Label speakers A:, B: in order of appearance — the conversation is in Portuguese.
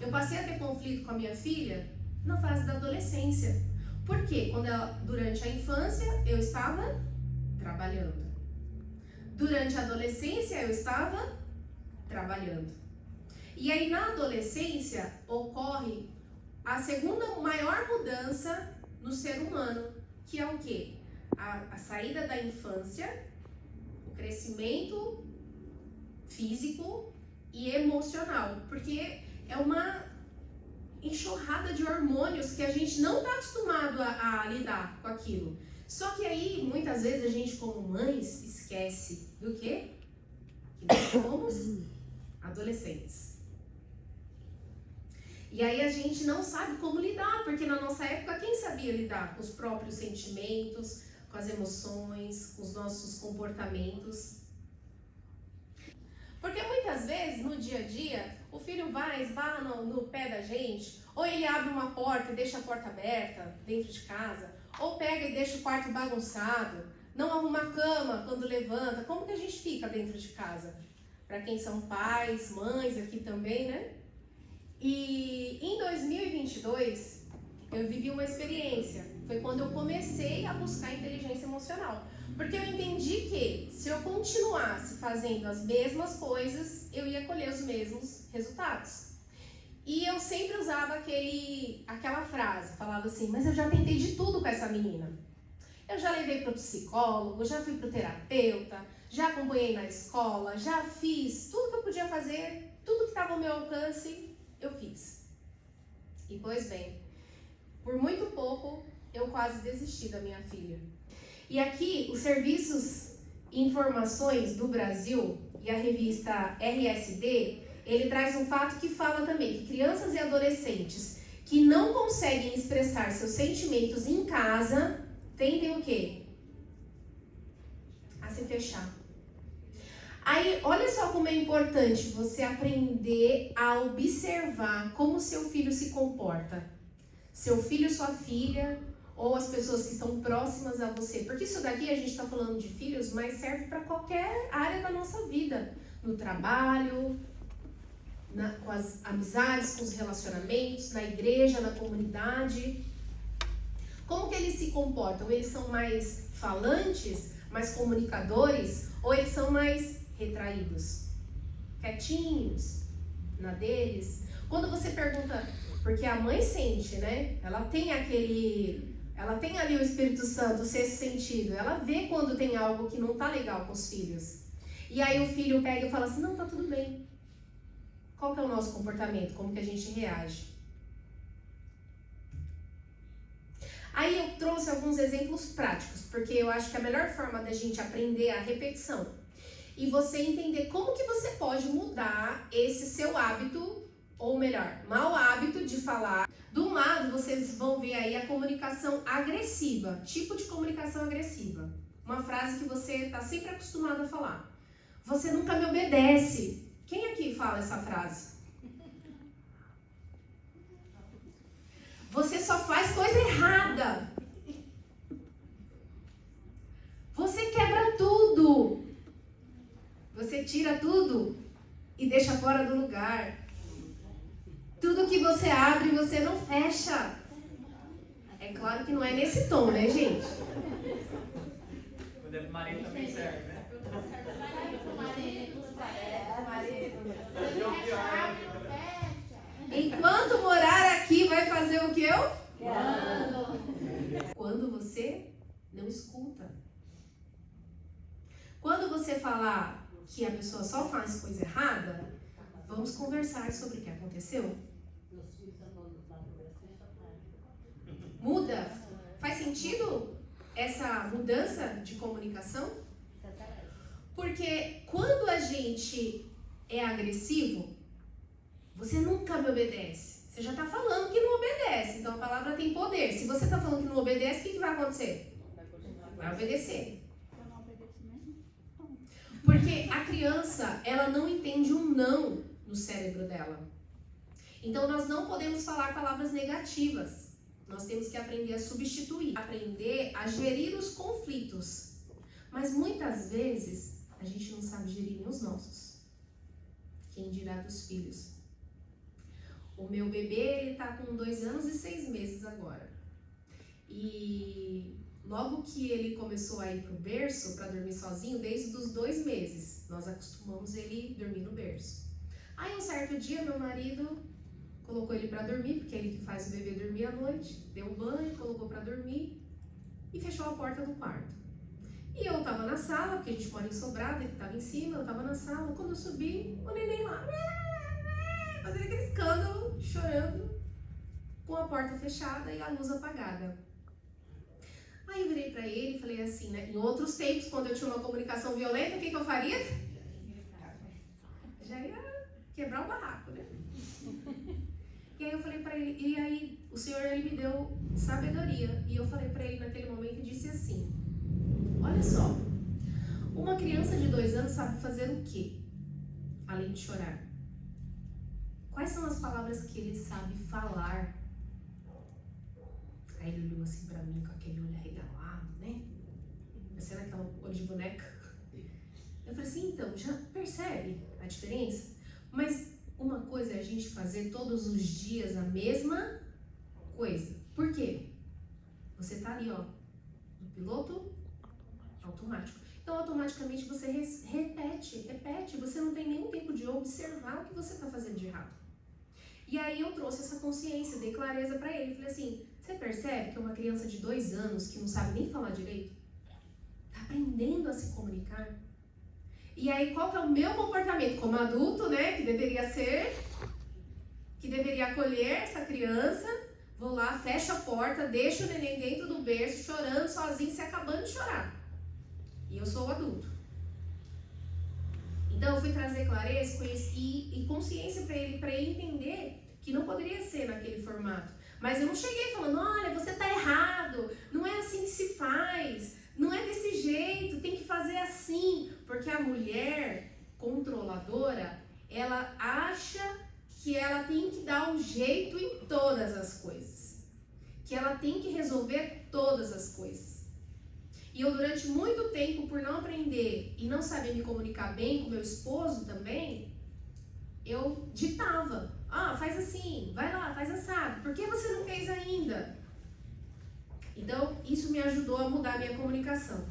A: Eu passei a ter conflito com a minha filha na fase da adolescência. Por quê? Durante a infância eu estava trabalhando. Durante a adolescência eu estava trabalhando. E aí na adolescência ocorre a segunda maior mudança no ser humano, que é o quê? A saída da infância, o crescimento físico e emocional, porque é uma enxurrada de hormônios que a gente não está acostumado a lidar com aquilo. Só que aí, muitas vezes, a gente como mães esquece do quê? Que nós somos adolescentes. E aí a gente não sabe como lidar, porque na nossa época quem sabia lidar com os próprios sentimentos, com as emoções, com os nossos comportamentos? Porque muitas vezes no dia a dia o filho vai, esbarra no pé da gente, ou ele abre uma porta e deixa a porta aberta dentro de casa, ou pega e deixa o quarto bagunçado, não arruma a cama quando levanta. Como que a gente fica dentro de casa? Para quem são pais, mães aqui também, né? E em 2022 eu vivi uma experiência. Foi quando eu comecei a buscar inteligência emocional. Porque eu entendi que se eu continuasse fazendo as mesmas coisas, eu ia colher os mesmos resultados. E eu sempre usava aquela frase, falava assim, mas eu já tentei de tudo com essa menina. Eu já levei para o psicólogo, já fui para o terapeuta, já acompanhei na escola, já fiz tudo que eu podia fazer, tudo que estava ao meu alcance, eu fiz. E pois bem, por muito pouco eu quase desisti da minha filha. E aqui os serviços e informações do Brasil e a revista RSD, ele traz um fato que fala também que crianças e adolescentes que não conseguem expressar seus sentimentos em casa tendem o quê? A se fechar. Aí, olha só como é importante você aprender a observar como seu filho se comporta. Seu filho, sua filha, ou as pessoas que estão próximas a você. Porque isso daqui a gente está falando de filhos, mas serve para qualquer área da nossa vida. No trabalho, com as amizades, com os relacionamentos, na igreja, na comunidade. Como que eles se comportam? Eles são mais falantes, mais comunicadores, ou eles são mais retraídos, quietinhos, na deles? Quando você pergunta, porque a mãe sente, né? Ela tem ali o Espírito Santo, o sexto sentido. Ela vê quando tem algo que não tá legal com os filhos. E aí o filho pega e fala assim, não, tá tudo bem. Qual que é o nosso comportamento? Como que a gente reage? Aí eu trouxe alguns exemplos práticos, porque eu acho que a melhor forma da gente aprender é a repetição. E você entender como que você pode mudar esse seu hábito, ou melhor, mau hábito de falar. De um lado, vocês vão ver aí a comunicação agressiva, tipo de comunicação agressiva. Uma frase que você está sempre acostumado a falar. Você nunca me obedece. Quem aqui fala essa frase? Você só faz coisa errada. Você quebra tudo. Você tira tudo e deixa fora do lugar. Tudo que você abre, você não fecha. É claro que não é nesse tom, né, gente?
B: Quando é pro marido também serve, né?
A: Enquanto morar aqui, vai fazer o que eu? Quando você não escuta. Quando você falar que a pessoa só faz coisa errada, vamos conversar sobre o que aconteceu. Muda? Faz sentido essa mudança de comunicação? Porque quando a gente é agressivo, você nunca me obedece. Você já está falando que não obedece, então a palavra tem poder. Se você está falando que não obedece, o que vai acontecer? Vai obedecer. Porque a criança, ela não entende um não no cérebro dela. Então nós não podemos falar palavras negativas. Nós temos que aprender a substituir, aprender a gerir os conflitos. Mas muitas vezes a gente não sabe gerir nem os nossos. Quem dirá dos filhos? O meu bebê, ele tá com 2 anos e 6 meses agora. E logo que ele começou a ir pro berço para dormir sozinho, desde os 2 meses, nós acostumamos ele dormir no berço. Aí um certo dia, meu marido colocou ele para dormir, porque ele que faz o bebê dormir à noite, deu banho, colocou para dormir e fechou a porta do quarto. E eu tava na sala, porque a gente mora em sobrado, ele tava em cima, eu tava na sala. Quando eu subi, o neném lá, fazendo aquele escândalo, chorando, com a porta fechada e a luz apagada. Aí eu virei pra ele e falei assim, né? Em outros tempos, quando eu tinha uma comunicação violenta, o que eu faria? Já ia quebrar o barraco, né? E aí eu falei pra ele, e aí o Senhor, ele me deu sabedoria. E eu falei pra ele naquele momento e disse assim, olha só, uma criança de 2 anos sabe fazer o quê? Além de chorar. Quais são as palavras que ele sabe falar? Aí ele olhou assim pra mim com aquele olho arregalado, né? Parecendo aquela olho de boneca. Eu falei assim, então, já percebe a diferença? Mas uma coisa é a gente fazer todos os dias a mesma coisa. Por quê? Você tá ali, ó, no piloto automático. Então, automaticamente você repete. Você não tem nenhum tempo de observar o que você tá fazendo de errado. E aí eu trouxe essa consciência, dei clareza pra ele. Falei assim, você percebe que é uma criança de 2 anos que não sabe nem falar direito? Tá aprendendo a se comunicar? E aí, qual que é o meu comportamento como adulto, né? Que deveria acolher essa criança. Vou lá, fecho a porta, deixo o neném dentro do berço, chorando, sozinho, se acabando de chorar. E eu sou o adulto. Então, eu fui trazer clareza e consciência para ele entender que não poderia ser naquele formato. Mas eu não cheguei falando, olha, você tá errado, não é assim que se faz, não é desse jeito, tem que fazer assim. Porque a mulher controladora, ela acha que ela tem que dar um jeito em todas as coisas. Que ela tem que resolver todas as coisas. E eu, durante muito tempo, por não aprender e não saber me comunicar bem com meu esposo também, eu ditava. Ah, faz assim, vai lá, faz assado. Por que você não fez ainda? Então, isso me ajudou a mudar a minha comunicação.